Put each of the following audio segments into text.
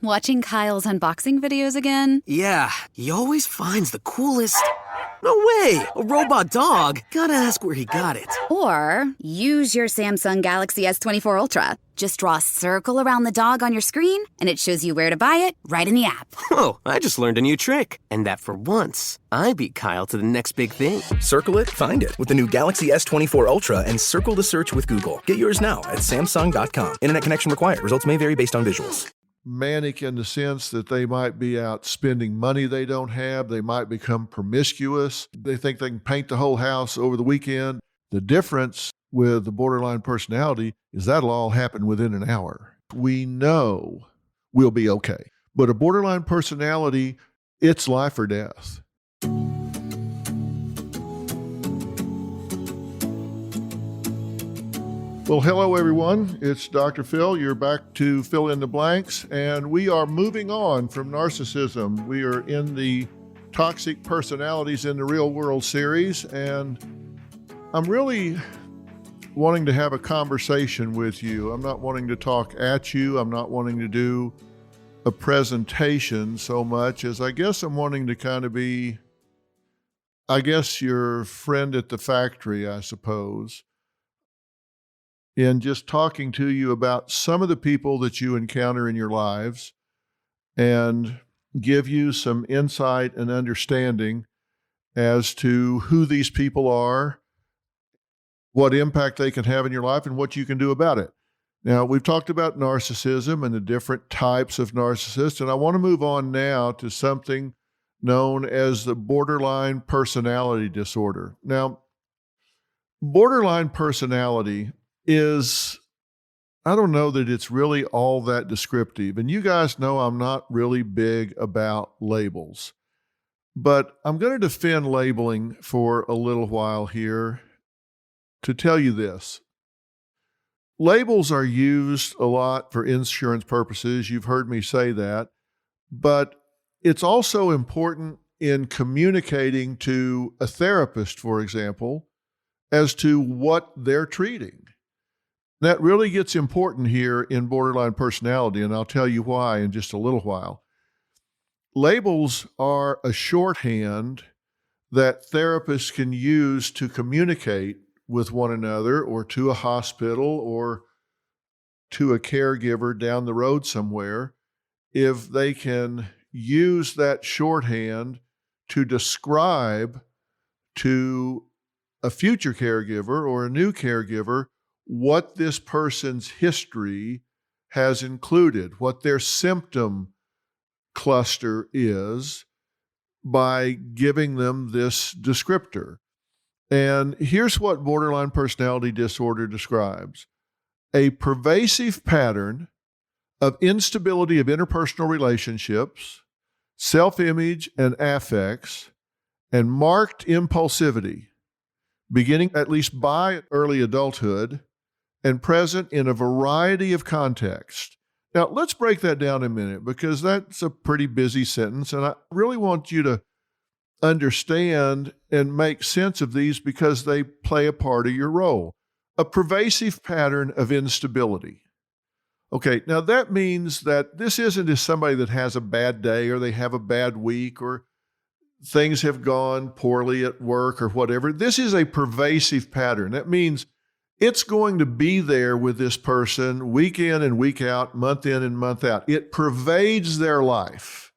Watching Kyle's unboxing videos again? Yeah, he always finds the coolest... No way! A robot dog? Gotta ask where he got it. Or use your Samsung Galaxy S24 Ultra. Just draw a circle around the dog on your screen, and it shows you where to buy it right in the app. Whoa, I just learned a new trick. And that for once, I beat Kyle to the next big thing. Circle it, find it with the new Galaxy S24 Ultra and circle the search with Google. Get yours now at Samsung.com. Internet connection required. Results may vary based on visuals. Manic in the sense that they might be out spending money they don't have. They might become promiscuous. They think they can paint the whole house over the weekend. The difference with the borderline personality is that'll all happen within an hour. We know we'll be okay. But a borderline personality, it's life or death. Well, hello, everyone. It's Dr. Phil. You're back to Fill in the Blanks, and we are moving on from narcissism. We are in the Toxic Personalities in the Real World series, and I'm really wanting to have a conversation with you. I'm not wanting to talk at you. I'm not wanting to do a presentation so much as I guess I'm wanting to kind of be, your friend at the factory, I suppose. In just talking to you about some of the people that you encounter in your lives and give you some insight and understanding as to who these people are, what impact they can have in your life, and what you can do about it. Now, we've talked about narcissism and the different types of narcissists, and I want to move on now to something known as the borderline personality disorder. Now, borderline personality is, I don't know that it's really all that descriptive. And you guys know I'm not really big about labels. But I'm going to defend labeling for a little while here to tell you this. Labels are used a lot for insurance purposes. You've heard me say that. But it's also important in communicating to a therapist, for example, as to what they're treating. That really gets important here in borderline personality, and I'll tell you why in just a little while. Labels are a shorthand that therapists can use to communicate with one another or to a hospital or to a caregiver down the road somewhere if they can use that shorthand to describe to a future caregiver or a new caregiver what this person's history has included, what their symptom cluster is, by giving them this descriptor. And here's what borderline personality disorder describes: a pervasive pattern of instability of interpersonal relationships, self-image and affects, and marked impulsivity, beginning at least by early adulthood and present in a variety of contexts. Now, let's break that down a minute because that's a pretty busy sentence, and I really want you to understand and make sense of these because they play a part of your role. A pervasive pattern of instability. Okay, now that means that this isn't just somebody that has a bad day or they have a bad week or things have gone poorly at work or whatever. This is a pervasive pattern. That means it's going to be there with this person week in and week out, month in and month out. It pervades their life.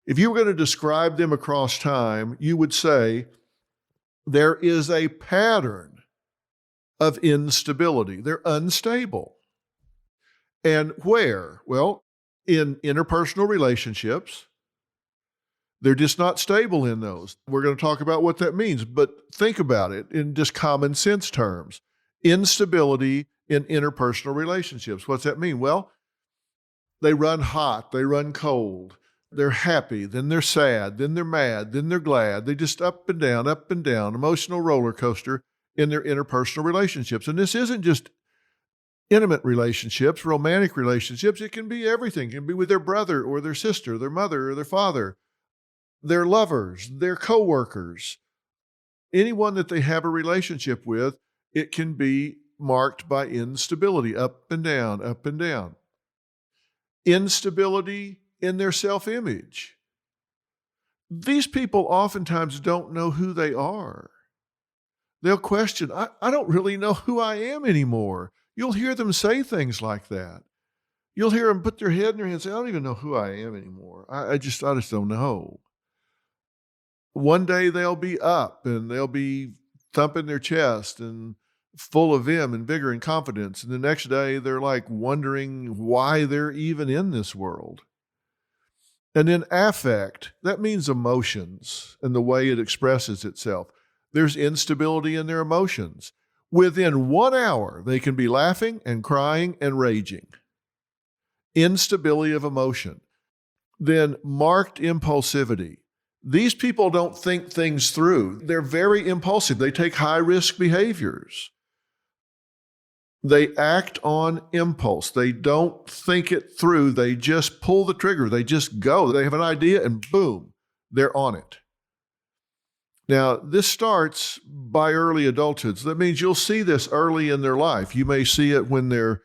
If you were going to describe them across time, you would say there is a pattern of instability. They're unstable. And where? Well, in interpersonal relationships. They're just not stable in those. We're going to talk about what that means, but think about it in just common sense terms. Instability in interpersonal relationships. What's that mean? Well, they run hot, they run cold. They're happy, then they're sad, then they're mad, then they're glad. They just up and down, emotional roller coaster in their interpersonal relationships. And this isn't just intimate relationships, romantic relationships. It can be everything. It can be with their brother or their sister, their mother or their father, their lovers, their coworkers, anyone that they have a relationship with. It can be marked by instability, up and down, up and down. instability in their self-image. These people oftentimes don't know who they are. They'll question, I don't really know who I am anymore. You'll hear them say things like that. You'll hear them put their head in their hands and say, I don't even know who I am anymore. I just don't know. One day they'll be up and they'll be thumping their chest and full of vim and vigor and confidence. And the next day they're like wondering why they're even in this world. And then affect, that means emotions and the way it expresses itself. There's instability in their emotions. Within 1 hour, they can be laughing and crying and raging. Instability of emotion. Then marked impulsivity. These people don't think things through. They're very impulsive. They take high-risk behaviors. They act on impulse. They don't think it through. They just pull the trigger. They just go. They have an idea and boom, they're on it. Now, this starts by early adulthood. So that means you'll see this early in their life. You may see it when they're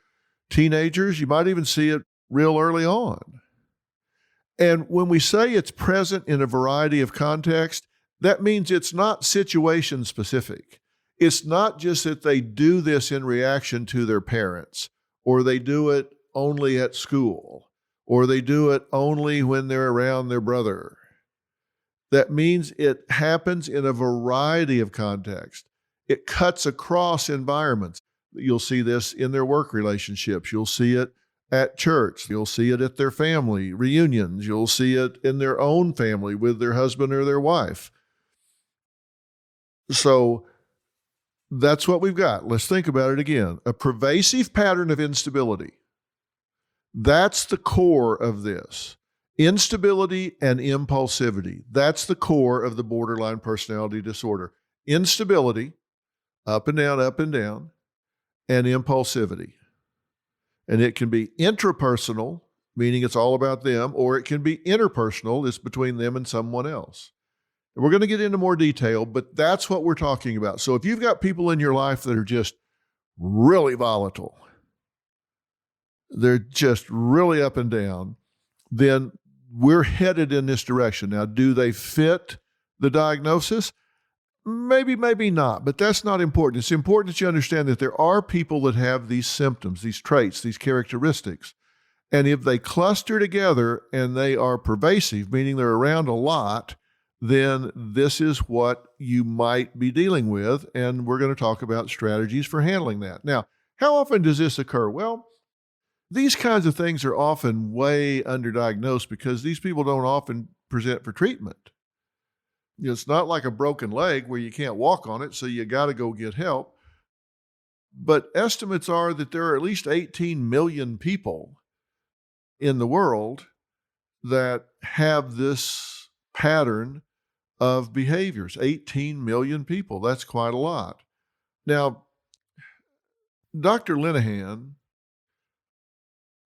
teenagers. You might even see it real early on. And when we say it's present in a variety of contexts, that means it's not situation specific. It's not just that they do this in reaction to their parents, or they do it only at school, or they do it only when they're around their brother. That means it happens in a variety of contexts. It cuts across environments. You'll see this in their work relationships. You'll see it at church. You'll see it at their family reunions. You'll see it in their own family with their husband or their wife. So that's what we've got. Let's think about it again. A pervasive pattern of instability. That's the core of this. Instability and impulsivity. That's the core of the borderline personality disorder. Instability, up and down, and impulsivity. And it can be intrapersonal, meaning it's all about them, or it can be interpersonal, it's between them and someone else. And we're going to get into more detail, but that's what we're talking about. So if you've got people in your life that are just really volatile, they're just really up and down, then we're headed in this direction. Now, do they fit the diagnosis? Maybe, maybe not, but that's not important. It's important that you understand that there are people that have these symptoms, these traits, these characteristics. And if they cluster together and they are pervasive, meaning they're around a lot, then this is what you might be dealing with. And we're going to talk about strategies for handling that. Now, how often does this occur? Well, these kinds of things are often way underdiagnosed because these people don't often present for treatment. It's not like a broken leg where you can't walk on it, so you got to go get help. But estimates are that there are at least 18 million people in the world that have this pattern of behaviors. 18 million people. That's quite a lot. Now, Dr. Linehan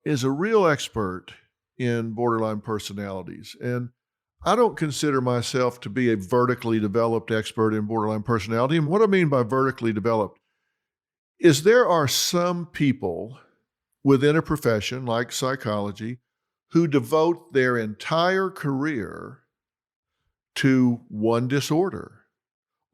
is a real expert in borderline personalities. And I don't consider myself to be a vertically developed expert in borderline personality. And what I mean by vertically developed is there are some people within a profession like psychology who devote their entire career to one disorder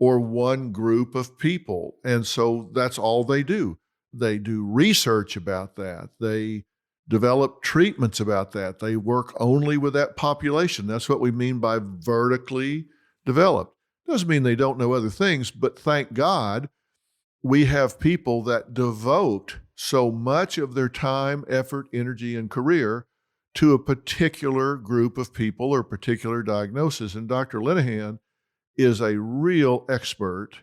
or one group of people. And so that's all they do. They do research about that. They develop treatments about that. They work only with that population. That's what we mean by vertically developed. Doesn't mean they don't know other things, but thank God we have people that devote so much of their time, effort, energy, and career to a particular group of people or particular diagnosis. And Dr. Linehan is a real expert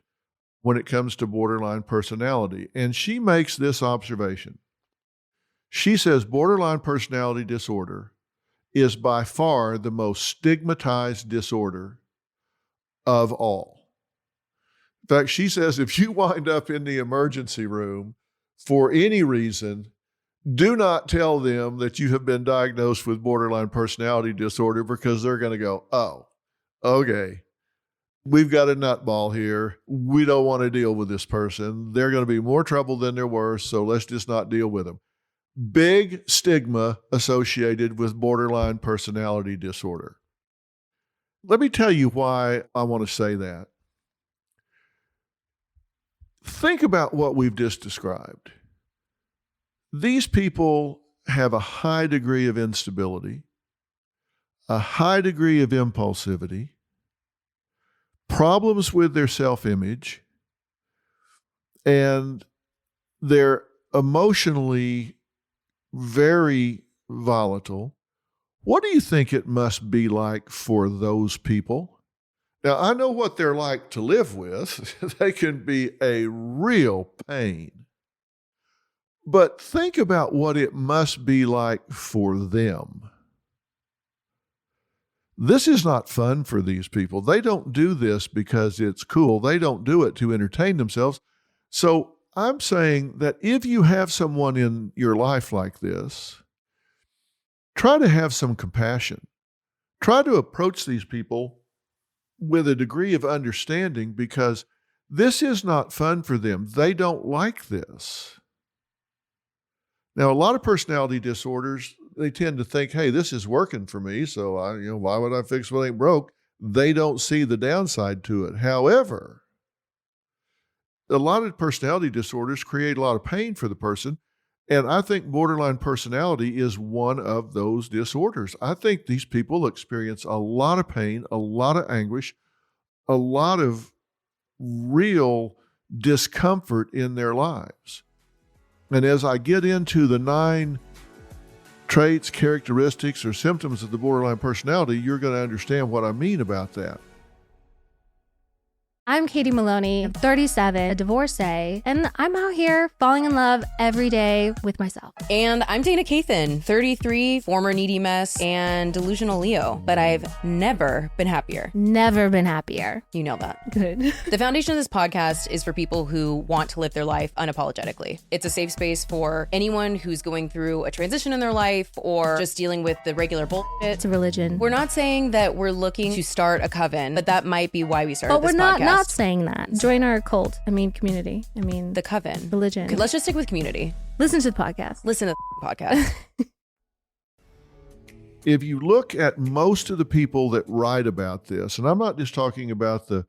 when it comes to borderline personality. And she makes this observation. She says borderline personality disorder is by far the most stigmatized disorder of all. In fact, she says if you wind up in the emergency room for any reason, do not tell them that you have been diagnosed with borderline personality disorder because they're going to go, oh, okay, we've got a nutball here. We don't want to deal with this person. They're going to be more trouble than they're worth, so let's just not deal with them. big stigma associated with borderline personality disorder. Let me tell you why I want to say that. Think about what we've just described. These people have a high degree of instability, a high degree of impulsivity, problems with their self-image, and they're emotionally very volatile. What do you think it must be like for those people? Now, I know what they're like to live with. They can be a real pain. But think about what it must be like for them. This is not fun for these people. They don't do this because it's cool. They don't do it to entertain themselves. So I'm saying that if you have someone in your life like this, try to have some compassion. Try to approach these people with a degree of understanding, because this is not fun for them. They don't like this. Now, a lot of personality disorders, they tend to think, hey, this is working for me, so why would I fix what ain't broke? They don't see the downside to it. However, a lot of personality disorders create a lot of pain for the person, and I think borderline personality is one of those disorders. I think these people experience a lot of pain, a lot of anguish, a lot of real discomfort in their lives. And as I get into the 9 traits, characteristics, or symptoms of the borderline personality, you're going to understand what I mean about that. I'm Katie Maloney, I'm 37, a divorcee, and I'm out here falling in love every day with myself. And I'm Dana Cathan, 33, former needy mess, and delusional Leo, but I've never been happier. Never been happier. You know that. Good. The foundation of this podcast is for people who want to live their life unapologetically. It's a safe space for anyone who's going through a transition in their life or just dealing with the regular bullshit. It's a religion. We're not saying that we're looking to start a coven, but that might be why we started this podcast. But we're not saying that. Join our cult. Community. The coven. Religion. Okay, let's just stick with community. Listen to the podcast. Listen to the podcast. If you look at most of the people that write about this, and I'm not just talking about the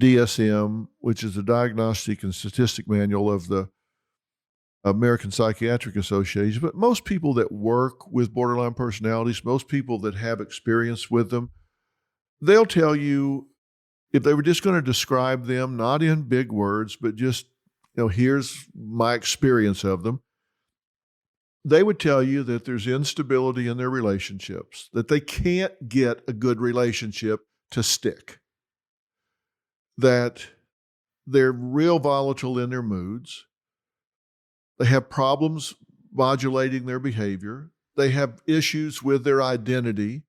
DSM, which is the Diagnostic and Statistic Manual of the American Psychiatric Association, but most people that work with borderline personalities, most people that have experience with them, they'll tell you, if they were just going to describe them, not in big words, but just, here's my experience of them, they would tell you that there's instability in their relationships, that they can't get a good relationship to stick, that they're real volatile in their moods, they have problems modulating their behavior, they have issues with their identity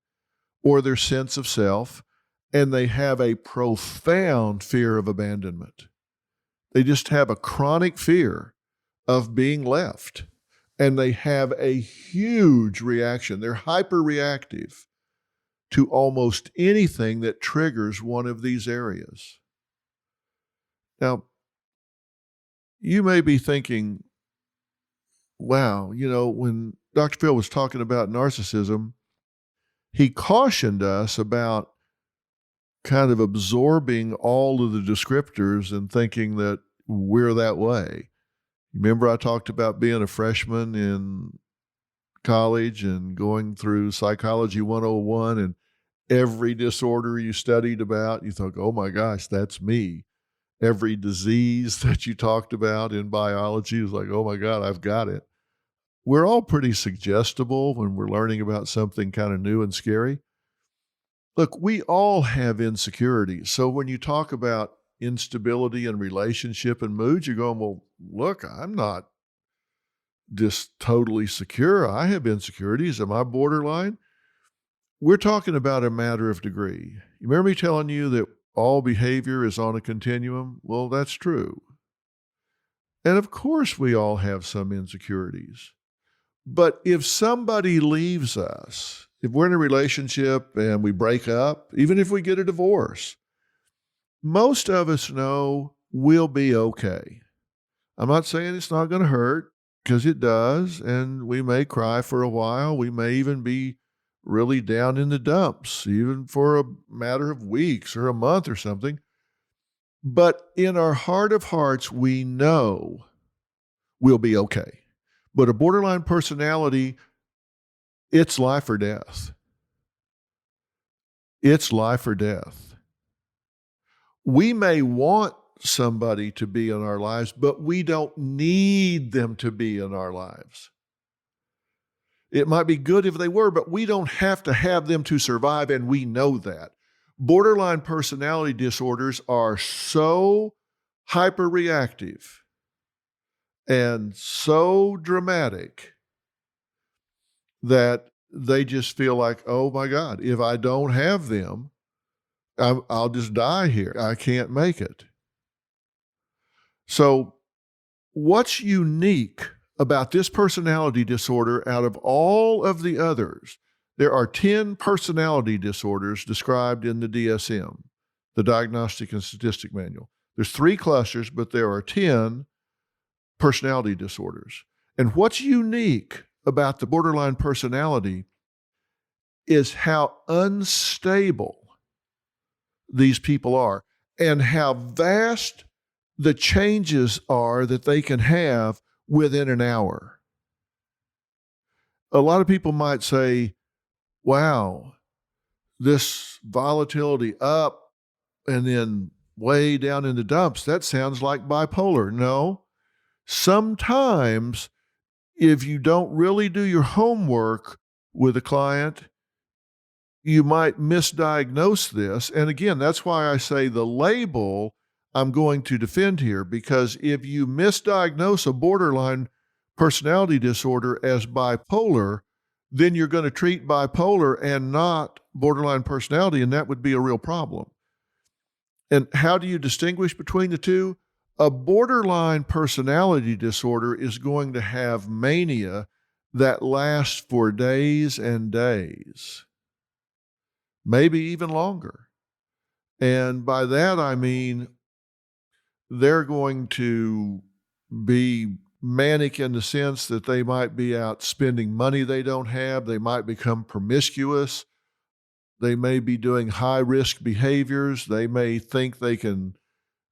or their sense of self, and they have a profound fear of abandonment. They just have a chronic fear of being left. And they have a huge reaction. They're hyper-reactive to almost anything that triggers one of these areas. Now, you may be thinking, wow, when Dr. Phil was talking about narcissism, he cautioned us about kind of absorbing all of the descriptors and thinking that we're that way. Remember I talked about being a freshman in college and going through Psychology 101, and every disorder you studied about, you thought, oh my gosh, that's me. Every disease that you talked about in biology is like, oh my God, I've got it. We're all pretty suggestible when we're learning about something kind of new and scary. Look, we all have insecurities. So when you talk about instability in relationship and mood, you're going, well, look, I'm not just totally secure. I have insecurities. Am I borderline? We're talking about a matter of degree. You remember me telling you that all behavior is on a continuum? Well, that's true. And of course we all have some insecurities. But if somebody leaves us, if we're in a relationship and we break up, even if we get a divorce, most of us know we'll be okay. I'm not saying it's not going to hurt. because it does, and we may cry for a while. We may even be really down in the dumps, even for a matter of weeks or a month or something. But in our heart of hearts, we know we'll be okay. But a borderline personality, it's life or death. It's life or death. We may want somebody to be in our lives, but we don't need them to be in our lives. It might be good if they were, but we don't have to have them to survive, and we know that. Borderline personality disorders are so hyperreactive and so dramatic that they just feel like, oh my God, if I don't have them, I'll just die here. I can't make it. So what's unique about this personality disorder out of all of the others? There are 10 personality disorders described in the DSM, the Diagnostic and Statistic Manual. There's 3 clusters, but there are 10 personality disorders. And what's unique about the borderline personality is how unstable these people are and how vast the changes are that they can have within an hour. A lot of people might say, wow, this volatility up and then way down in the dumps, that sounds like bipolar. No, sometimes if you don't really do your homework with a client, you might misdiagnose this. And again, that's why I say the label I'm going to defend here, because if you misdiagnose a borderline personality disorder as bipolar, then you're going to treat bipolar and not borderline personality, and that would be a real problem. And how do you distinguish between the two? A borderline personality disorder is going to have mania that lasts for days and days, maybe even longer. And by that, I mean, they're going to be manic in the sense that they might be out spending money they don't have. They might become promiscuous. They may be doing high-risk behaviors. They may think they can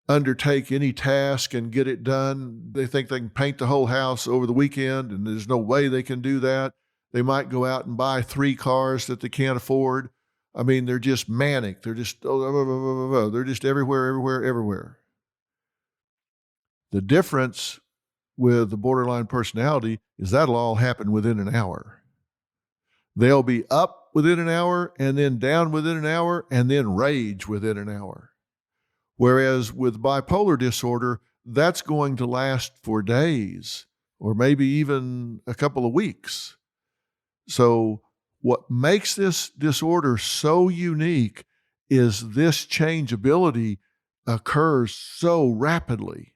undertake any task and get it done. They think they can paint the whole house over the weekend, and there's no way they can do that. They might go out and buy 3 cars that they can't afford. I mean, they're just manic. They're just they're just everywhere. The difference with the borderline personality is that'll all happen within an hour. They'll be up within an hour and then down within an hour and then rage within an hour. Whereas with bipolar disorder, that's going to last for days or maybe even a couple of weeks. So what makes this disorder so unique is this changeability occurs so rapidly.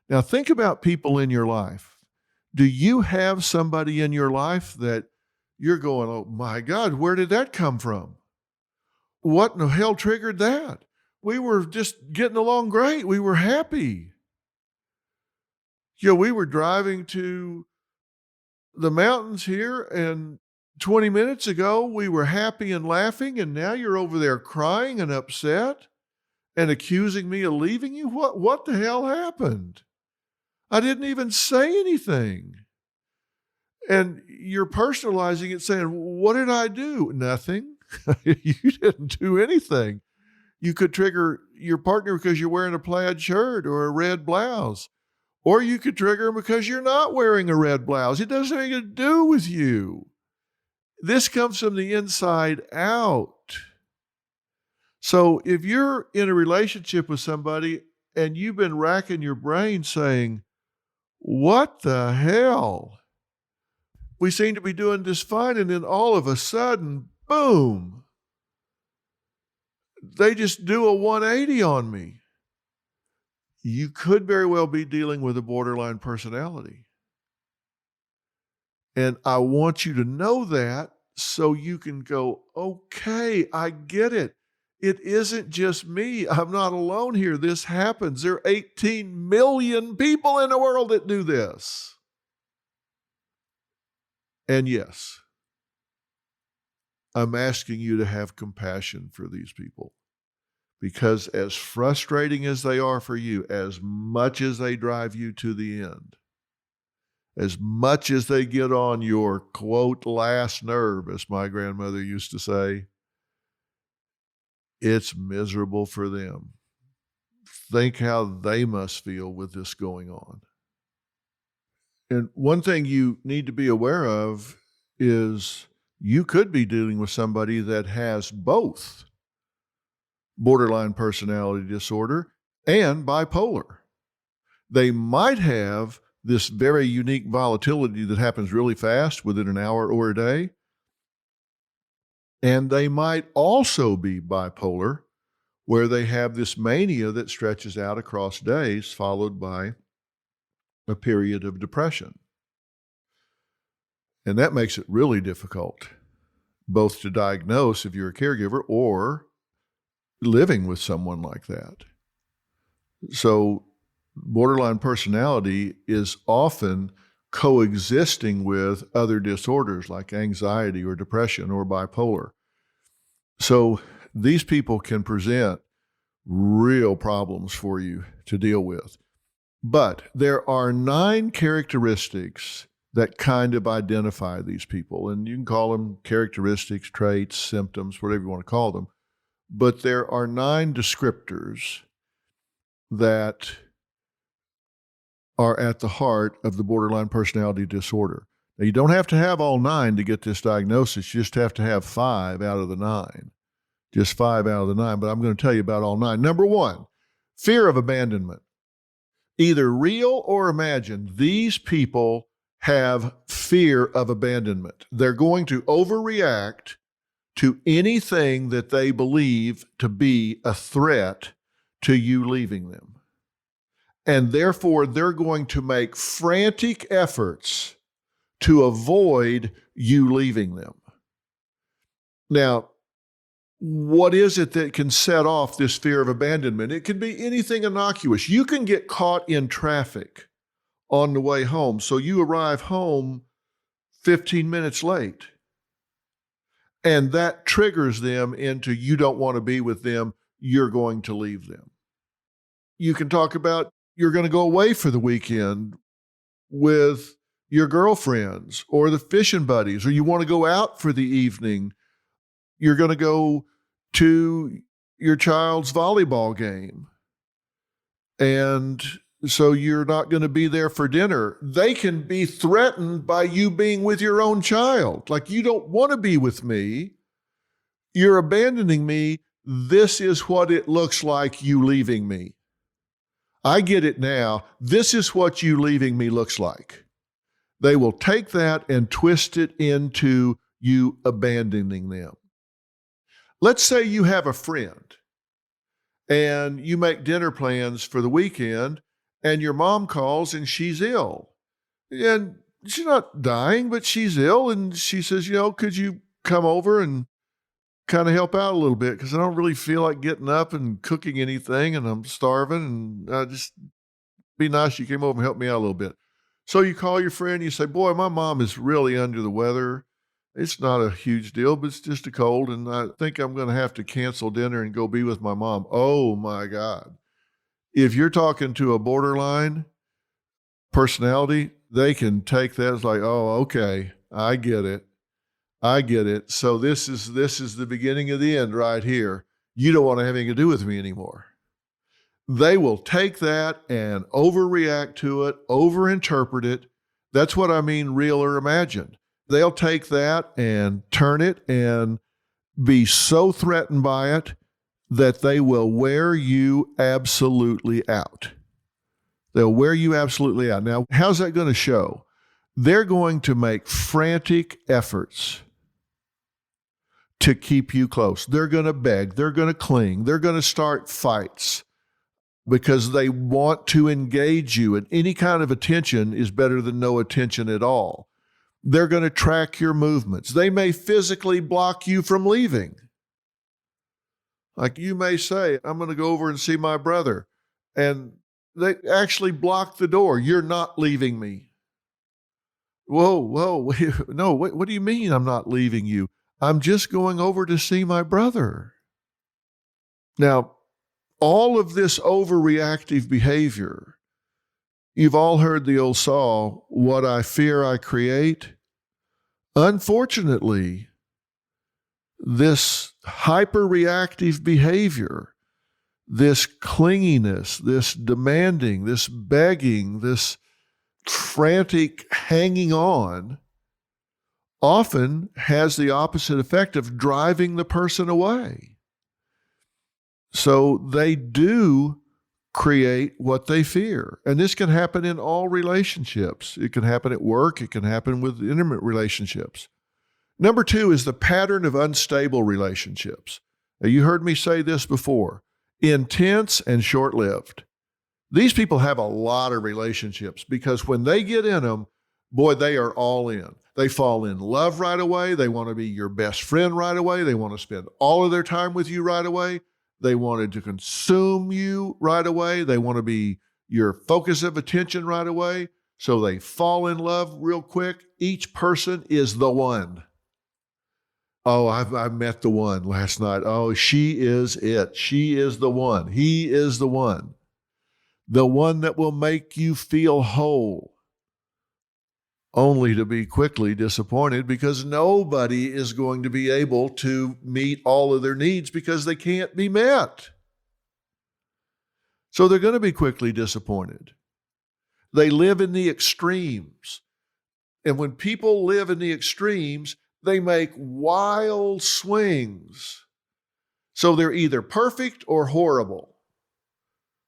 Now think about people in your life. Do you have somebody in your life that you're going, oh my God, where did that come from? What in the hell triggered that? We were just getting along great. We were happy. We were driving to the mountains here, and 20 minutes ago we were happy and laughing, and now you're over there crying and upset and accusing me of leaving you? What the hell happened? I didn't even say anything. And you're personalizing it, saying, what did I do? Nothing. You didn't do anything. You could trigger your partner because you're wearing a plaid shirt or a red blouse. Or you could trigger them because you're not wearing a red blouse. It doesn't have anything to do with you. This comes from the inside out. So if you're in a relationship with somebody and you've been racking your brain saying, what the hell? We seem to be doing this fine, and then all of a sudden, boom, they just do a 180 on me. You could very well be dealing with a borderline personality. And I want you to know that so you can go, okay, I get it. It isn't just me. I'm not alone here. This happens. There are 18 million people in the world that do this. And yes, I'm asking you to have compassion for these people, because as frustrating as they are for you, as much as they drive you to the end, as much as they get on your, quote, last nerve, as my grandmother used to say, it's miserable for them. Think how they must feel with this going on. And one thing you need to be aware of is you could be dealing with somebody that has both borderline personality disorder and bipolar. They might have this very unique volatility that happens really fast within an hour or a day. And they might also be bipolar, where they have this mania that stretches out across days, followed by a period of depression. And that makes it really difficult, both to diagnose if you're a caregiver or living with someone like that. So borderline personality is often coexisting with other disorders like anxiety or depression or bipolar. So these people can present real problems for you to deal with. But there are 9 characteristics that kind of identify these people. And you can call them characteristics, traits, symptoms, whatever you want to call them. But there are 9 descriptors that are at the heart of the borderline personality disorder. Now, you don't have to have all 9 to get this diagnosis. You just have to have 5 out of the 9. Just 5 out of the 9, but I'm going to tell you about all 9. Number 1, fear of abandonment. Either real or imagined, these people have fear of abandonment. They're going to overreact to anything that they believe to be a threat to you leaving them. And therefore, they're going to make frantic efforts to avoid you leaving them. Now, what is it that can set off this fear of abandonment? It can be anything innocuous. You can get caught in traffic on the way home, so you arrive home 15 minutes late. And that triggers them into you don't want to be with them, you're going to leave them. You can talk about you're going to go away for the weekend with your girlfriends or the fishing buddies, or you want to go out for the evening. You're going to go to your child's volleyball game. And so you're not going to be there for dinner. They can be threatened by you being with your own child. Like, you don't want to be with me. You're abandoning me. This is what it looks like you leaving me. I get it now. This is what you leaving me looks like. They will take that and twist it into you abandoning them. Let's say you have a friend and you make dinner plans for the weekend and your mom calls and she's ill. And she's not dying, but she's ill. And she says, could you come over and kind of help out a little bit? Because I don't really feel like getting up and cooking anything and I'm starving. And just be nice. You came over and helped me out a little bit. So you call your friend, you say, boy, my mom is really under the weather. It's not a huge deal, but it's just a cold, and I think I'm going to have to cancel dinner and go be with my mom. Oh, my God. If you're talking to a borderline personality, they can take that as like, oh, okay, I get it. I get it. So this is the beginning of the end right here. You don't want to have anything to do with me anymore. They will take that and overreact to it, overinterpret it. That's what I mean, real or imagined. They'll take that and turn it and be so threatened by it that they will wear you absolutely out. They'll wear you absolutely out. Now, how's that going to show? They're going to make frantic efforts to keep you close. They're going to beg. They're going to cling. They're going to start fights because they want to engage you. And any kind of attention is better than no attention at all. They're going to track your movements. They may physically block you from leaving. Like you may say, I'm going to go over and see my brother. And they actually block the door. You're not leaving me. Whoa. No, what do you mean I'm not leaving you? I'm just going over to see my brother. Now, all of this overreactive behavior, you've all heard the old saw, what I fear I create. Unfortunately, this hyperreactive behavior, this clinginess, this demanding, this begging, this frantic hanging on often has the opposite effect of driving the person away. So they do create what they fear. And this can happen in all relationships. It can happen at work. It can happen with intimate relationships. Number 2 is the pattern of unstable relationships. Now, you heard me say this before. Intense and short-lived. These people have a lot of relationships because when they get in them, boy, they are all in. They fall in love right away. They want to be your best friend right away. They want to spend all of their time with you right away. They wanted to consume you right away. They want to be your focus of attention right away. So they fall in love real quick. Each person is the one. Oh, I met the one last night. Oh, she is it. She is the one. He is the one. The one that will make you feel whole. Only to be quickly disappointed because nobody is going to be able to meet all of their needs because they can't be met. So they're going to be quickly disappointed. They live in the extremes. And when people live in the extremes, they make wild swings. So they're either perfect or horrible.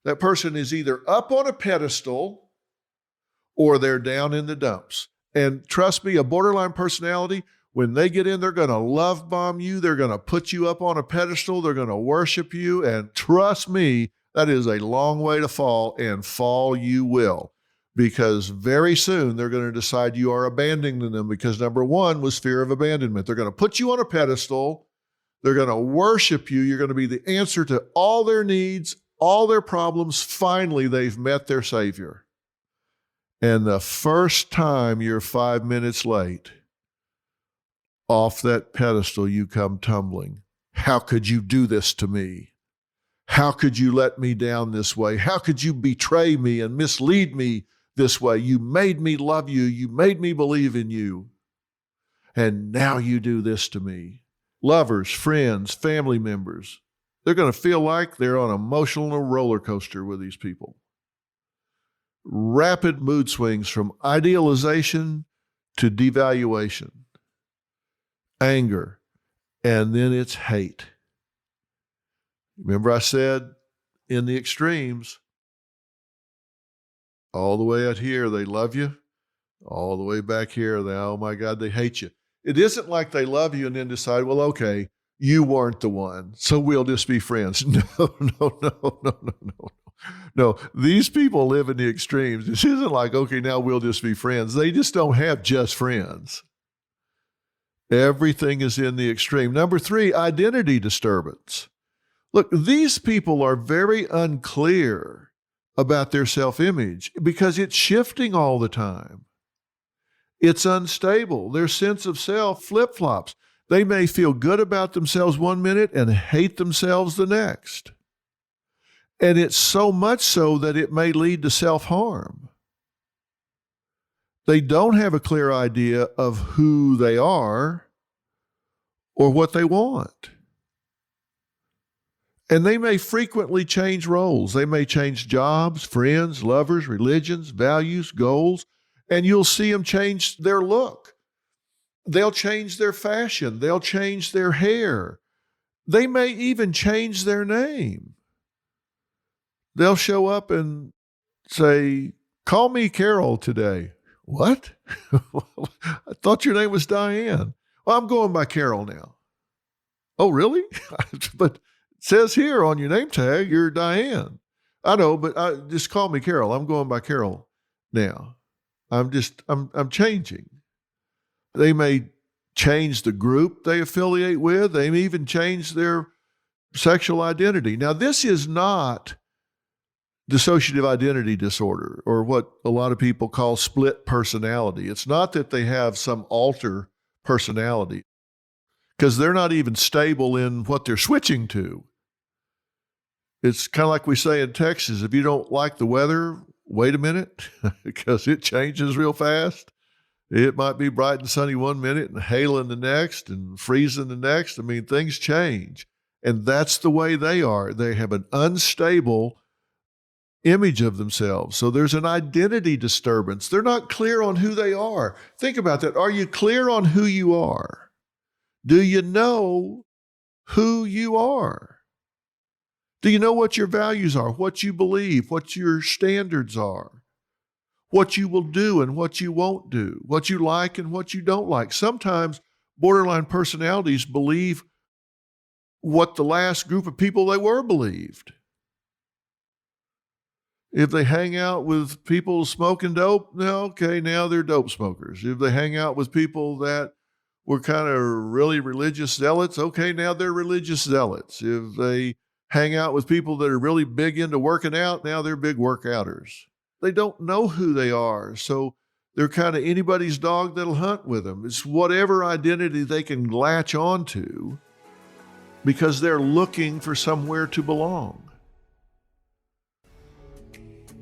That person is either up on a pedestal or they're down in the dumps. And trust me, a borderline personality, when they get in, they're going to love bomb you. They're going to put you up on a pedestal. They're going to worship you. And trust me, that is a long way to fall, and fall you will. Because very soon they're going to decide you are abandoning them because number 1 was fear of abandonment. They're going to put you on a pedestal. They're going to worship you. You're going to be the answer to all their needs, all their problems. Finally, they've met their Savior. And the first time you're 5 minutes late, off that pedestal you come tumbling. How could you do this to me? How could you let me down this way? How could you betray me and mislead me this way? You made me love you. You made me believe in you. And now you do this to me. Lovers, friends, family members, they're going to feel like they're on an emotional roller coaster with these people. Rapid mood swings from idealization to devaluation, anger, and then it's hate. Remember I said in the extremes, all the way out here, they love you. All the way back here, oh my God, they hate you. It isn't like they love you and then decide, well, okay, you weren't the one, so we'll just be friends. No, these people live in the extremes. This isn't like, okay, now we'll just be friends. They just don't have just friends. Everything is in the extreme. Number 3, identity disturbance. Look, these people are very unclear about their self-image because it's shifting all the time. It's unstable. Their sense of self flip-flops. They may feel good about themselves one minute and hate themselves the next. And it's so much so that it may lead to self-harm. They don't have a clear idea of who they are or what they want. And they may frequently change roles. They may change jobs, friends, lovers, religions, values, goals, and you'll see them change their look. They'll change their fashion. They'll change their hair. They may even change their name. They'll show up and say, call me Carol today. What? I thought your name was Diane. Well, I'm going by Carol now. Oh, really? But it says here on your name tag, you're Diane. I know, but just call me Carol. I'm going by Carol now. I'm changing. They may change the group they affiliate with. They may even change their sexual identity. Now, this is not dissociative identity disorder, or what a lot of people call split personality. It's not that they have some alter personality, because they're not even stable in what they're switching to. It's kind of like we say in Texas, if you don't like the weather, wait a minute, because it changes real fast. It might be bright and sunny one minute and hailing the next and freezing the next. I mean, things change. And that's the way they are. They have an unstable image of themselves. So there's an identity disturbance. They're not clear on who they are. Think about that. Are you clear on who you are? Do you know who you are? Do you know what your values are, what you believe, what your standards are, what you will do and what you won't do, what you like and what you don't like? Sometimes borderline personalities believe what the last group of people they were believed. If they hang out with people smoking dope, now they're dope smokers. If they hang out with people that were kind of really religious zealots, now they're religious zealots. If they hang out with people that are really big into working out, now they're big workouters. They don't know who they are, so they're kind of anybody's dog that'll hunt with them. It's whatever identity they can latch onto because they're looking for somewhere to belong.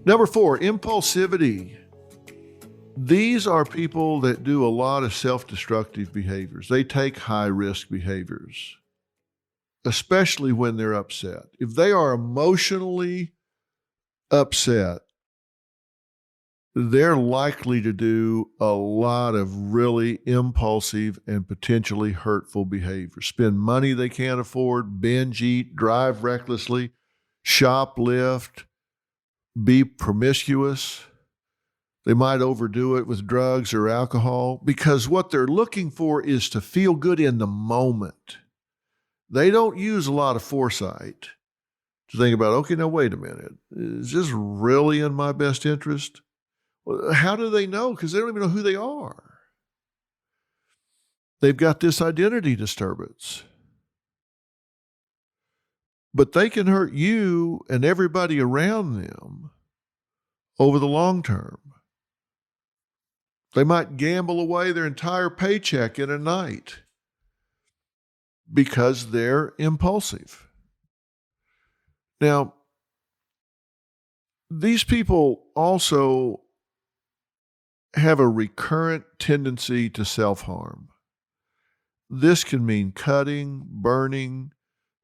Number 4, impulsivity. These are people that do a lot of self-destructive behaviors. They take high-risk behaviors, especially when they're upset. If they are emotionally upset, they're likely to do a lot of really impulsive and potentially hurtful behavior. Spend money they can't afford, binge eat, drive recklessly, shoplift, be promiscuous. They might overdo it with drugs or alcohol because what they're looking for is to feel good in the moment. They don't use a lot of foresight to think about, now wait a minute, is this really in my best interest? Well, how do they know? Because they don't even know who they are. They've got this identity disturbance. But they can hurt you and everybody around them over the long term. They might gamble away their entire paycheck in a night because they're impulsive. Now, these people also have a recurrent tendency to self-harm. This can mean cutting, burning,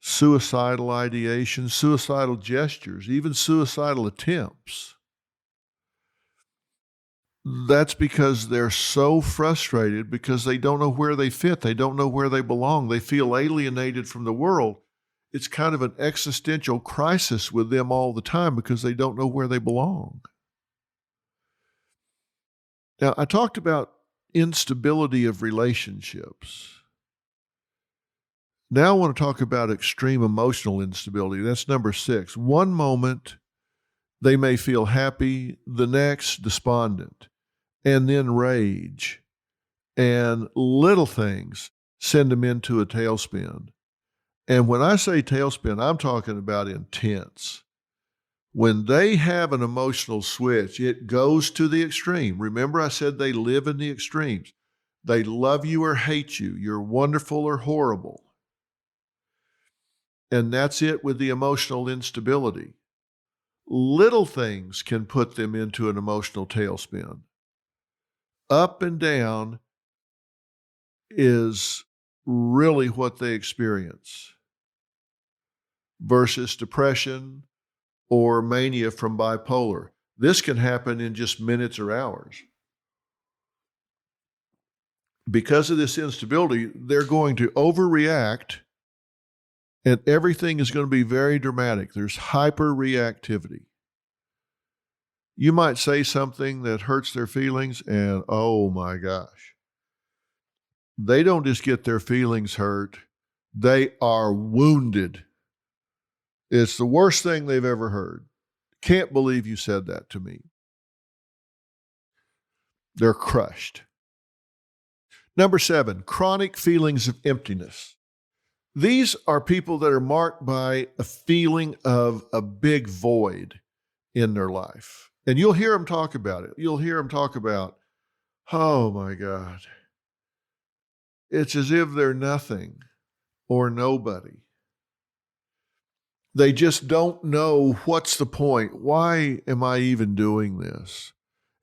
suicidal ideation, suicidal gestures, even suicidal attempts. That's because they're so frustrated because they don't know where they fit. They don't know where they belong. They feel alienated from the world. It's kind of an existential crisis with them all the time because they don't know where they belong. Now, I talked about instability of relationships. Now I want to talk about extreme emotional instability. That's number 6. One moment, they may feel happy, the next, despondent, and then rage. And little things send them into a tailspin. And when I say tailspin, I'm talking about intense. When they have an emotional switch, it goes to the extreme. Remember, I said they live in the extremes. They love you or hate you. You're wonderful or horrible. And that's it with the emotional instability. Little things can put them into an emotional tailspin. Up and down is really what they experience versus depression or mania from bipolar. This can happen in just minutes or hours. Because of this instability, they're going to overreact and everything is going to be very dramatic. There's hyper-reactivity. You might say something that hurts their feelings and, oh my gosh. They don't just get their feelings hurt. They are wounded. It's the worst thing they've ever heard. Can't believe you said that to me. They're crushed. Number 7, chronic feelings of emptiness. These are people that are marked by a feeling of a big void. in their life. And you'll hear them talk about it. You'll hear them talk about, oh my God, it's as if they're nothing or nobody. They just don't know what's the point. Why am I even doing this?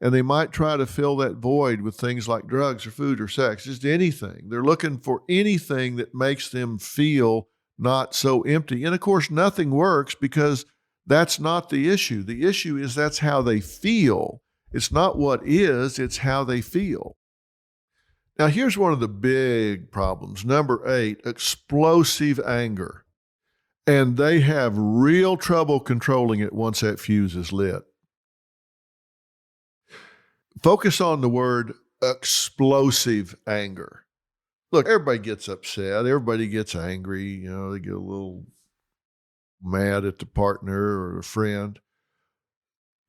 And they might try to fill that void with things like drugs or food or sex, just anything. They're looking for anything that makes them feel not so empty. And of course, nothing works because that's not the issue. The issue is that's how they feel. It's not what is, it's how they feel. Now, here's one of the big problems. Number 8, explosive anger. And they have real trouble controlling it once that fuse is lit. Focus on the word explosive anger. Look, everybody gets upset. Everybody gets angry. They get a little mad at the partner or a friend.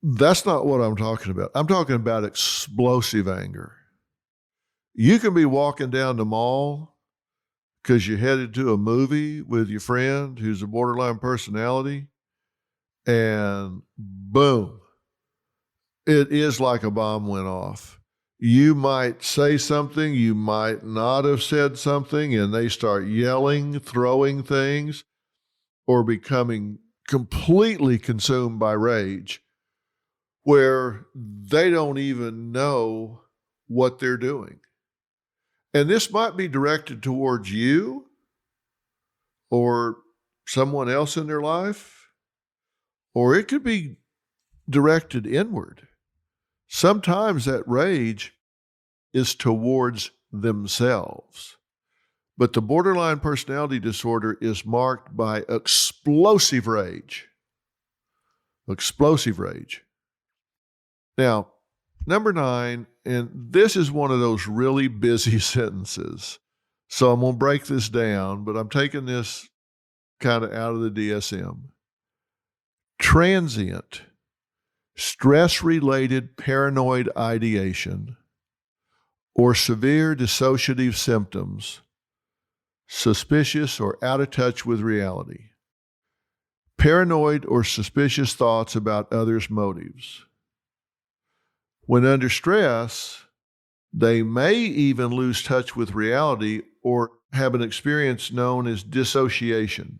That's not what I'm talking about. I'm talking about explosive anger. You can be walking down the mall because you headed to a movie with your friend who's a borderline personality, and boom, it is like a bomb went off. You might say something, you might not have said something, and they start yelling, throwing things, or becoming completely consumed by rage, where they don't even know what they're doing. And this might be directed towards you or someone else in their life, or it could be directed inward. Sometimes that rage is towards themselves. But the borderline personality disorder is marked by explosive rage. Explosive rage. Now, number 9, and this is one of those really busy sentences. So I'm going to break this down, but I'm taking this kind of out of the DSM. Transient, stress-related paranoid ideation or severe dissociative symptoms, suspicious or out of touch with reality. Paranoid or suspicious thoughts about others' motives. When under stress, they may even lose touch with reality or have an experience known as dissociation.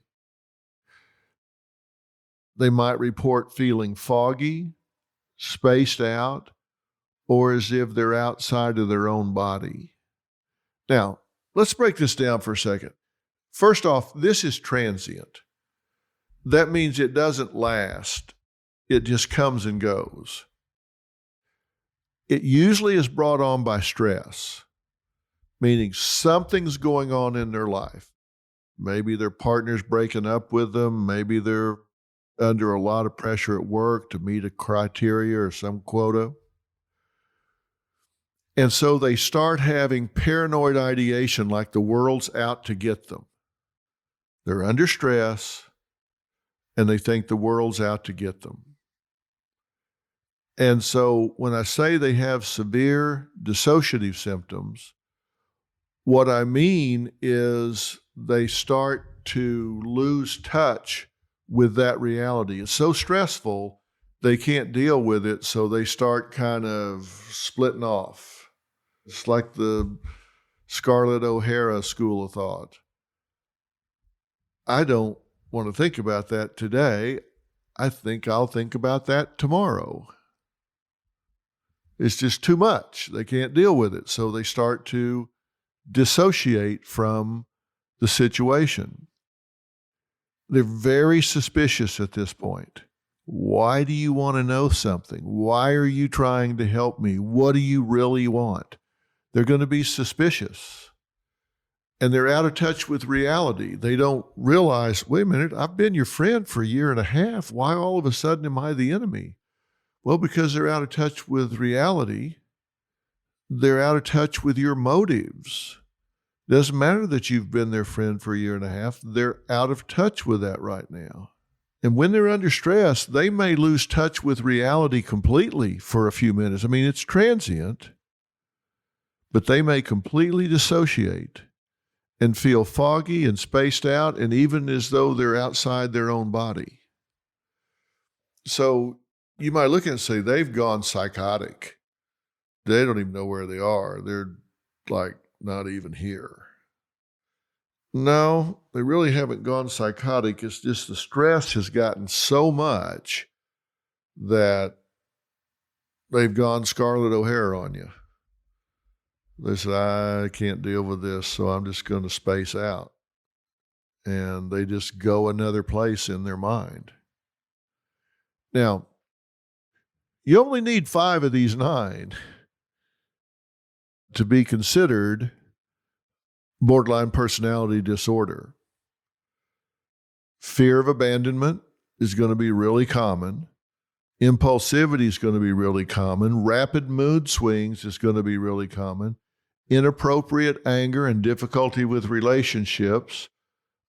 They might report feeling foggy, spaced out, or as if they're outside of their own body. Now, let's break this down for a second. First off, this is transient. That means it doesn't last. It just comes and goes. It usually is brought on by stress, meaning something's going on in their life. Maybe their partner's breaking up with them. Maybe they're under a lot of pressure at work to meet a criteria or some quota. And so they start having paranoid ideation like the world's out to get them. They're under stress and they think the world's out to get them. And so when I say they have severe dissociative symptoms, what I mean is they start to lose touch with that reality. It's so stressful, they can't deal with it, so they start kind of splitting off. It's like the Scarlett O'Hara school of thought. I don't want to think about that today. I think I'll think about that tomorrow. It's just too much. They can't deal with it. So they start to dissociate from the situation. They're very suspicious at this point. Why do you want to know something? Why are you trying to help me? What do you really want? They're going to be suspicious. And they're out of touch with reality. They don't realize, wait a minute, I've been your friend for a year and a half. Why all of a sudden am I the enemy? Well, because they're out of touch with reality. They're out of touch with your motives. It doesn't matter that you've been their friend for a year and a half. They're out of touch with that right now. And when they're under stress, they may lose touch with reality completely for a few minutes. I mean, it's transient, but they may completely dissociate and feel foggy and spaced out, and even as though they're outside their own body. So you might look at it and say, they've gone psychotic. They don't even know where they are. They're like not even here. No, they really haven't gone psychotic. It's just the stress has gotten so much that they've gone Scarlett O'Hara on you. They said, I can't deal with this, so I'm just going to space out. And they just go another place in their mind. Now, you only need 5 of these 9 to be considered borderline personality disorder. Fear of abandonment is going to be really common. Impulsivity is going to be really common. Rapid mood swings is going to be really common. Inappropriate anger and difficulty with relationships.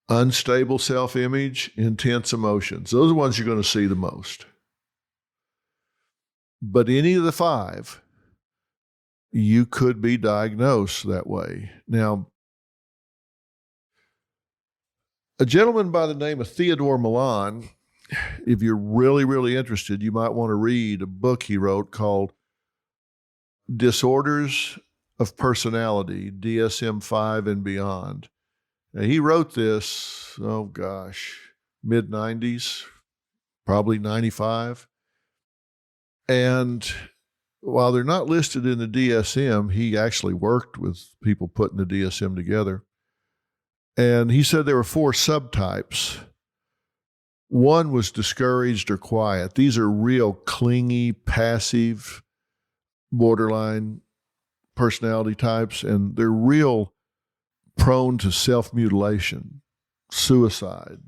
Unstable self-image, intense emotions. Those are the ones you're going to see the most. But any of the 5, you could be diagnosed that way. Now, a gentleman by the name of Theodore Milan, if you're really, really interested, you might want to read a book he wrote called Disorders of Personality, DSM-5 and Beyond. Now, he wrote this, mid-90s, probably 95. And while they're not listed in the DSM, he actually worked with people putting the DSM together. And he said there were 4 subtypes. One was discouraged or quiet. These are real clingy, passive, borderline personality types, and they're real prone to self-mutilation, suicide,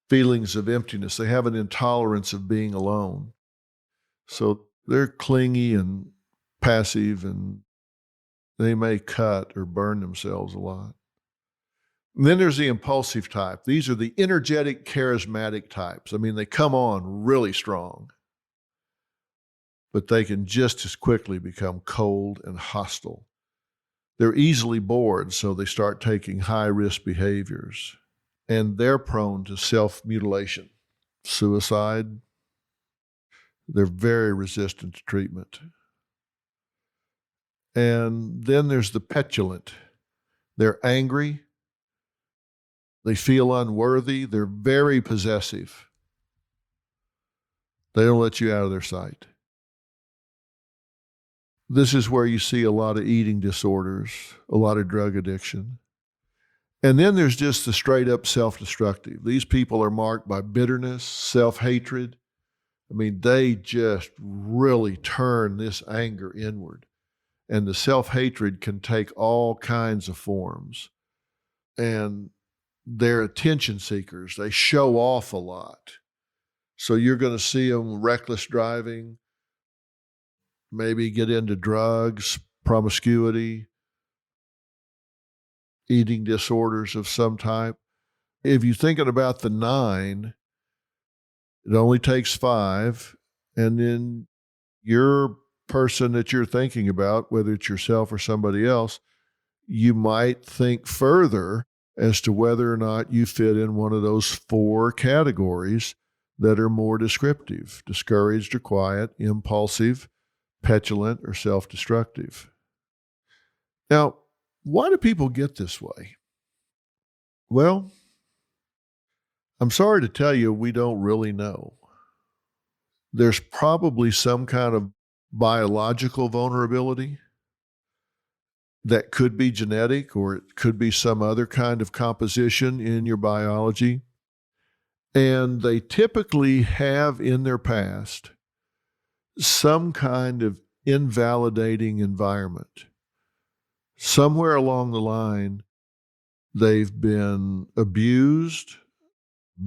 feelings of emptiness. They have an intolerance of being alone. So they're clingy and passive, and they may cut or burn themselves a lot. And then there's the impulsive type. These are the energetic, charismatic types. I mean, they come on really strong, but they can just as quickly become cold and hostile. They're easily bored, so they start taking high-risk behaviors, and they're prone to self-mutilation, suicide. They're very resistant to treatment. And then there's the petulant. They're angry. They feel unworthy. They're very possessive. They don't let you out of their sight. This is where you see a lot of eating disorders, a lot of drug addiction. And then there's just the straight up self-destructive. These people are marked by bitterness, self-hatred. I mean, they just really turn this anger inward. And the self-hatred can take all kinds of forms. And they're attention seekers. They show off a lot. So you're going to see them reckless driving, maybe get into drugs, promiscuity, eating disorders of some type. If you're thinking about the 9, it only takes 5, and then your person that you're thinking about, whether it's yourself or somebody else, you might think further as to whether or not you fit in one of those 4 categories that are more descriptive: discouraged or quiet, impulsive, petulant, or self-destructive. Now, why do people get this way? Well, I'm sorry to tell you, we don't really know. There's probably some kind of biological vulnerability that could be genetic, or it could be some other kind of composition in your biology. And they typically have in their past some kind of invalidating environment. Somewhere along the line, they've been abused,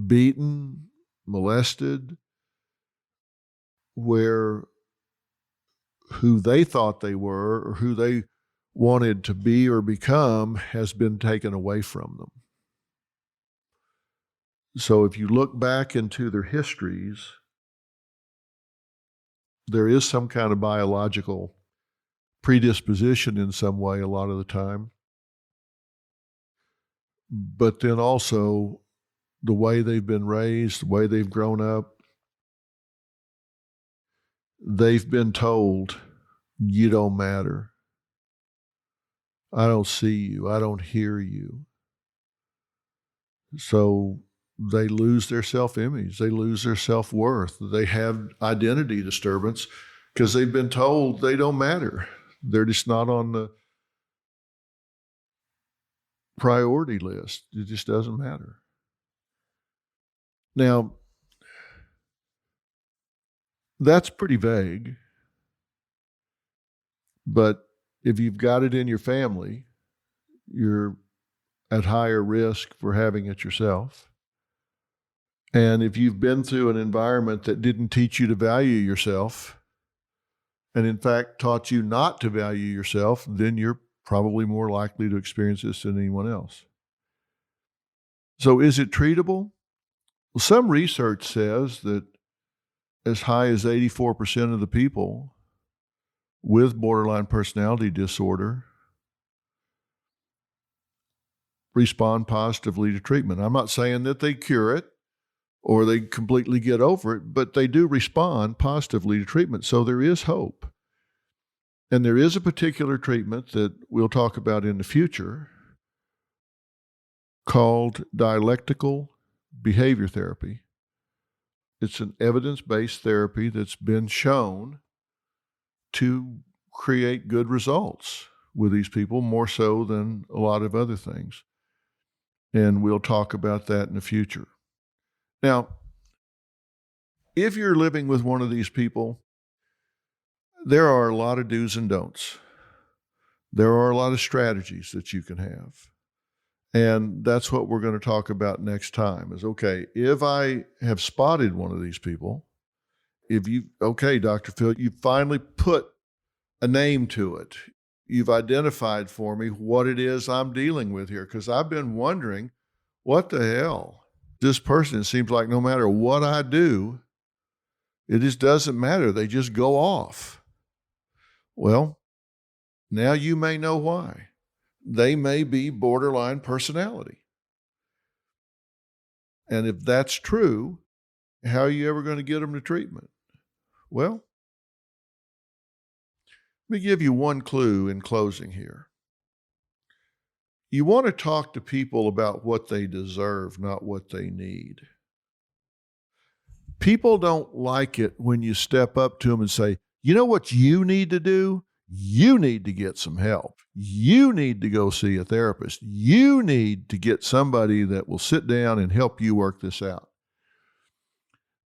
beaten, molested, where who they thought they were or who they wanted to be or become has been taken away from them. So if you look back into their histories, there is some kind of biological predisposition in some way a lot of the time. But then also the way they've been raised, the way they've grown up. they've been told, you don't matter. I don't see you. I don't hear you. So they lose their self-image. They lose their self-worth. They have identity disturbance because they've been told they don't matter. They're just not on the priority list. It just doesn't matter. Now, that's pretty vague. But if you've got it in your family, you're at higher risk for having it yourself. And if you've been through an environment that didn't teach you to value yourself, and in fact taught you not to value yourself, then you're probably more likely to experience this than anyone else. So is it treatable? Well, some research says that as high as 84% of the people with borderline personality disorder respond positively to treatment. I'm not saying that they cure it or they completely get over it, but they do respond positively to treatment. So there is hope. And there is a particular treatment that we'll talk about in the future called dialectical behavior therapy. It's an evidence-based therapy that's been shown to create good results with these people, more so than a lot of other things. And we'll talk about that in the future. Now, if you're living with one of these people, there are a lot of do's and don'ts. There are a lot of strategies that you can have. And that's what we're going to talk about next time is, okay, if I have spotted one of these people, okay, Dr. Phil, you finally put a name to it. You've identified for me what it is I'm dealing with here, because I've been wondering, what the hell? This person, it seems like no matter what I do, it just doesn't matter. They just go off. Well, now you may know why. They may be borderline personality. And if that's true, how are you ever going to get them to treatment? Well, let me give you one clue in closing here. You want to talk to people about what they deserve, not what they need. People don't like it when you step up to them and say, you know what you need to do? You need to get some help. You need to go see a therapist. You need to get somebody that will sit down and help you work this out.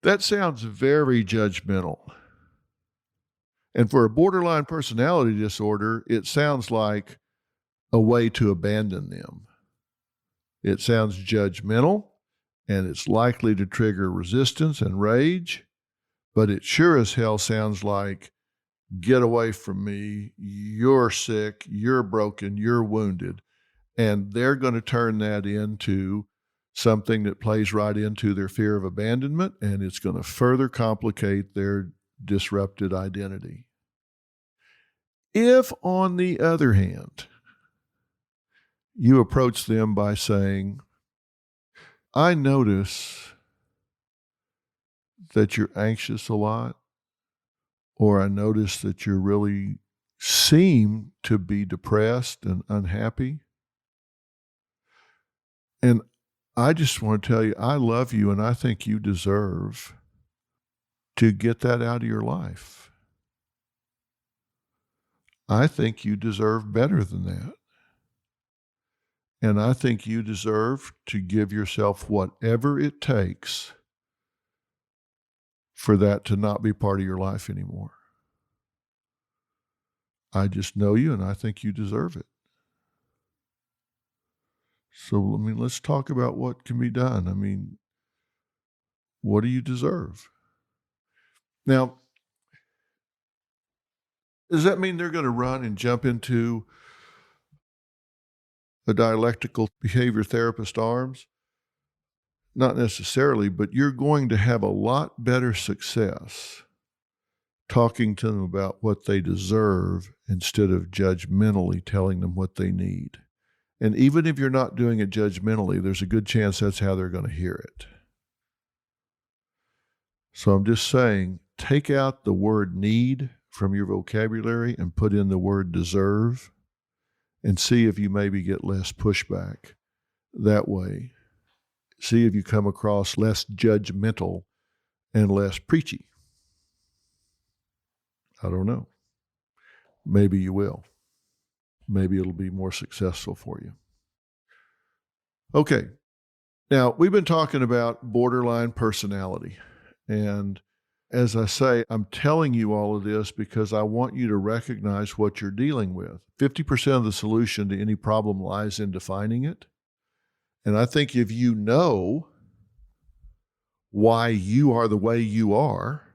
That sounds very judgmental. And for a borderline personality disorder, it sounds like a way to abandon them. It sounds judgmental, and it's likely to trigger resistance and rage, but it sure as hell sounds like, get away from me, you're sick, you're broken, you're wounded. And they're going to turn that into something that plays right into their fear of abandonment, and it's going to further complicate their disrupted identity. If, on the other hand, you approach them by saying, I notice that you're anxious a lot, or I notice that you really seem to be depressed and unhappy. And I just want to tell you, I love you and I think you deserve to get that out of your life. I think you deserve better than that. And I think you deserve to give yourself whatever it takes for that to not be part of your life anymore. I just know you and I think you deserve it. So, let's talk about what can be done. What do you deserve? Now, does that mean they're going to run and jump into a dialectical behavior therapist arms? Not necessarily, but you're going to have a lot better success talking to them about what they deserve instead of judgmentally telling them what they need. And even if you're not doing it judgmentally, there's a good chance that's how they're going to hear it. So I'm just saying, take out the word need from your vocabulary and put in the word deserve, and see if you maybe get less pushback that way. See if you come across less judgmental and less preachy. I don't know. Maybe you will. Maybe it'll be more successful for you. Okay. Now, we've been talking about borderline personality. And as I say, I'm telling you all of this because I want you to recognize what you're dealing with. 50% of the solution to any problem lies in defining it. And I think if you know why you are the way you are,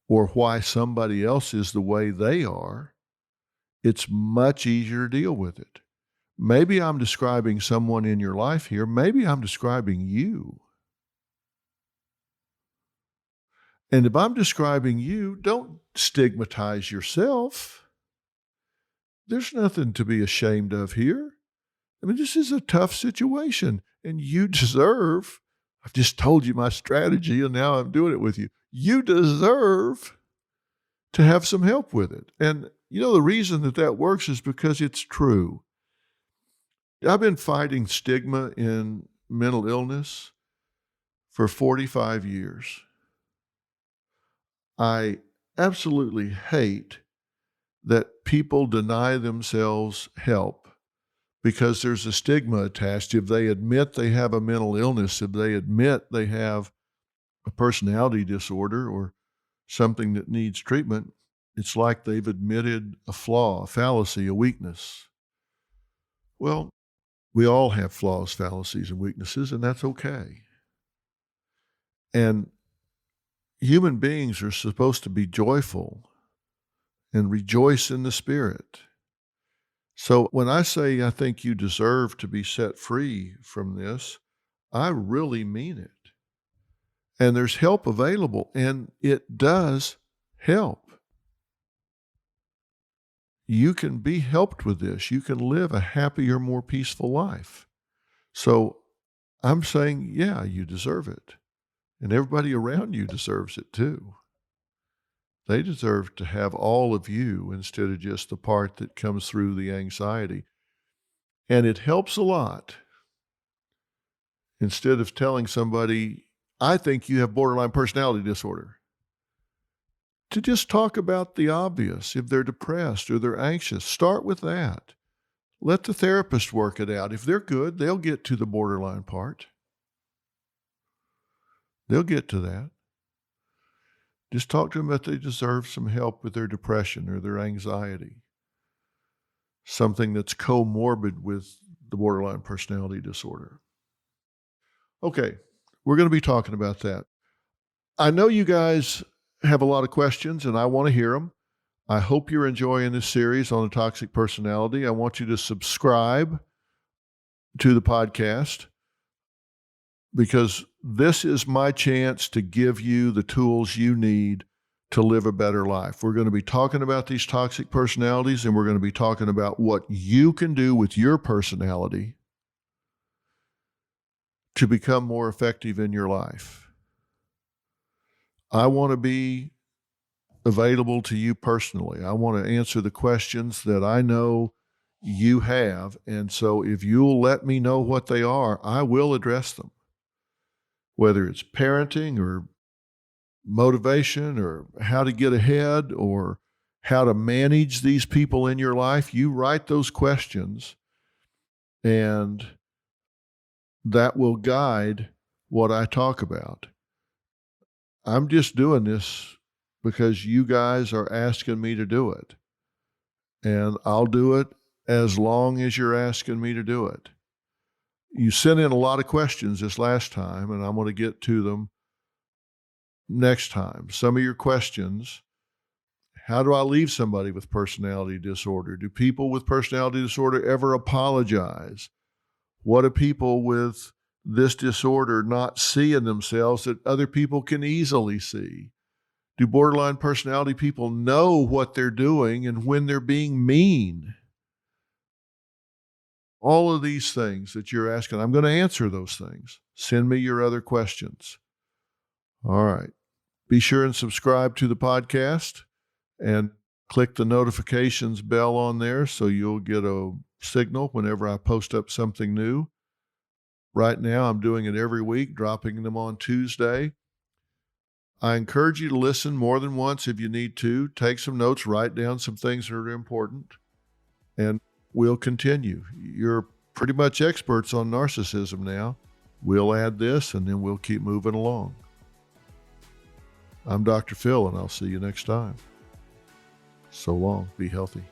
or why somebody else is the way they are, it's much easier to deal with it. Maybe I'm describing someone in your life here. Maybe I'm describing you. And if I'm describing you, don't stigmatize yourself. There's nothing to be ashamed of here. I mean, this is a tough situation, and you deserve, I've just told you my strategy, and now I'm doing it with you. You deserve to have some help with it. And you know, the reason that works is because it's true. I've been fighting stigma in mental illness for 45 years. I absolutely hate that people deny themselves help because there's a stigma attached. If they admit they have a mental illness, if they admit they have a personality disorder or something that needs treatment, it's like they've admitted a flaw, a fallacy, a weakness. Well, we all have flaws, fallacies, and weaknesses, and that's okay. And human beings are supposed to be joyful and rejoice in the Spirit. So when I say I think you deserve to be set free from this, I really mean it. And there's help available, and it does help. You can be helped with this. You can live a happier, more peaceful life. So I'm saying, yeah, you deserve it. And everybody around you deserves it too. They deserve to have all of you instead of just the part that comes through the anxiety. And it helps a lot. Instead of telling somebody, I think you have borderline personality disorder, to just talk about the obvious. If they're depressed or they're anxious, start with that. Let the therapist work it out. If they're good, they'll get to the borderline part. They'll get to that. Just talk to them that they deserve some help with their depression or their anxiety, something that's comorbid with the borderline personality disorder. Okay, we're going to be talking about that. I know you guys have a lot of questions, and I want to hear them. I hope you're enjoying this series on the toxic personality. I want you to subscribe to the podcast because this is my chance to give you the tools you need to live a better life. We're going to be talking about these toxic personalities, and we're going to be talking about what you can do with your personality to become more effective in your life. I want to be available to you personally. I want to answer the questions that I know you have. And so if you'll let me know what they are, I will address them. Whether it's parenting or motivation or how to get ahead or how to manage these people in your life, you write those questions and that will guide what I talk about. I'm just doing this because you guys are asking me to do it. And I'll do it as long as you're asking me to do it. You sent in a lot of questions this last time, and I'm going to get to them next time. Some of your questions: how do I leave somebody with personality disorder? Do people with personality disorder ever apologize? What do people with this disorder not see in themselves that other people can easily see? Do borderline personality people know what they're doing and when they're being mean? All of these things that you're asking, I'm going to answer those things. Send me your other questions. All right. Be sure and subscribe to the podcast and click the notifications bell on there so you'll get a signal whenever I post up something new. Right now, I'm doing it every week, dropping them on Tuesday. I encourage you to listen more than once if you need to. Take some notes, write down some things that are important, and we'll continue. You're pretty much experts on narcissism now. We'll add this, and then we'll keep moving along. I'm Dr. Phil, and I'll see you next time. So long. Be healthy.